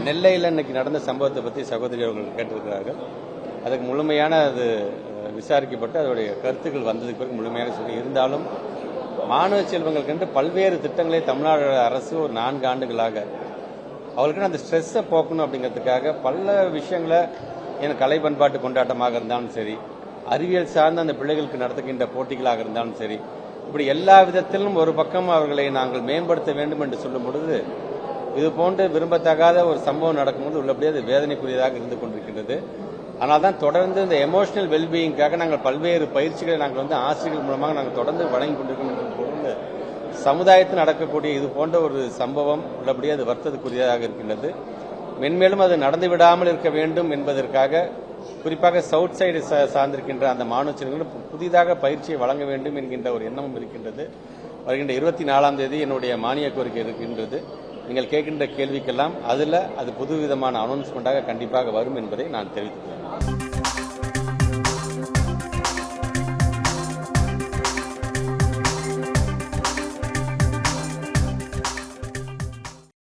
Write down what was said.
நெல்லையில் இன்னைக்கு நடந்த சம்பவத்தை பற்றி சகோதரி அவர்கள் கேட்டிருக்கிறார்கள். அதுக்கு முழுமையான அது விசாரிக்கப்பட்டு அதனுடைய கருத்துக்கள் வந்ததுக்கு பிறகு முழுமையாக சொல்லி இருந்தாலும் மாணவ செல்வங்களுக்கு பல்வேறு திட்டங்களை தமிழ்நாடு அரசு ஒரு 4 ஆண்டுகளாக அவர்களுக்கு அந்த ஸ்ட்ரெஸ்ஸை போக்கணும் அப்படிங்கிறதுக்காக பல விஷயங்களை கலை பண்பாட்டு கொண்டாட்டமாக இருந்தாலும் சரி, அறிவியல் சார்ந்த அந்த பிள்ளைகளுக்கு நடத்துகின்ற போட்டிகளாக இருந்தாலும் சரி, இப்படி எல்லா விதத்திலும் ஒரு பக்கம் அவர்களை நாங்கள் மேம்படுத்த வேண்டும் என்று சொல்லும் பொழுது இது போன்று விரும்பத்தகாத ஒரு சம்பவம் நடக்கும்போது உள்ளபடியே அது வேதனைக்குரியதாக இருந்து கொண்டிருக்கின்றது. ஆனால் தான் தொடர்ந்து இந்த எமோஷனல் வெல்பீயிங்காக நாங்கள் பல்வேறு பயிற்சிகளை நாங்கள் ஆசிரியர்கள் மூலமாக நாங்கள் தொடர்ந்து வழங்கி கொண்டிருக்கின்ற பொழுது சமுதாயத்தில் நடக்கக்கூடிய இது போன்ற ஒரு சம்பவம் உள்ளபடியே அது வருத்தத்துக்குரியதாக இருக்கின்றது. மென்மேலும் அது நடந்து விடாமல் இருக்க வேண்டும் என்பதற்காக குறிப்பாக சவுத் சைடு சார்ந்திருக்கின்ற அந்த மாணவ செல்வங்களுக்கு புதிதாக பயிற்சியை வழங்க வேண்டும் என்கின்ற ஒரு எண்ணமும் இருக்கின்றது. வருகின்ற 24ஆம் தேதி என்னுடைய மானிய கோரிக்கை இருக்கின்றது. நீங்கள் கேட்கின்ற கேள்விக்கெல்லாம் அது புதுவிதமான அனௌன்ஸ்மெண்டாக கண்டிப்பாக வரும் என்பதை நான் தெரிவித்துள்ளேன்.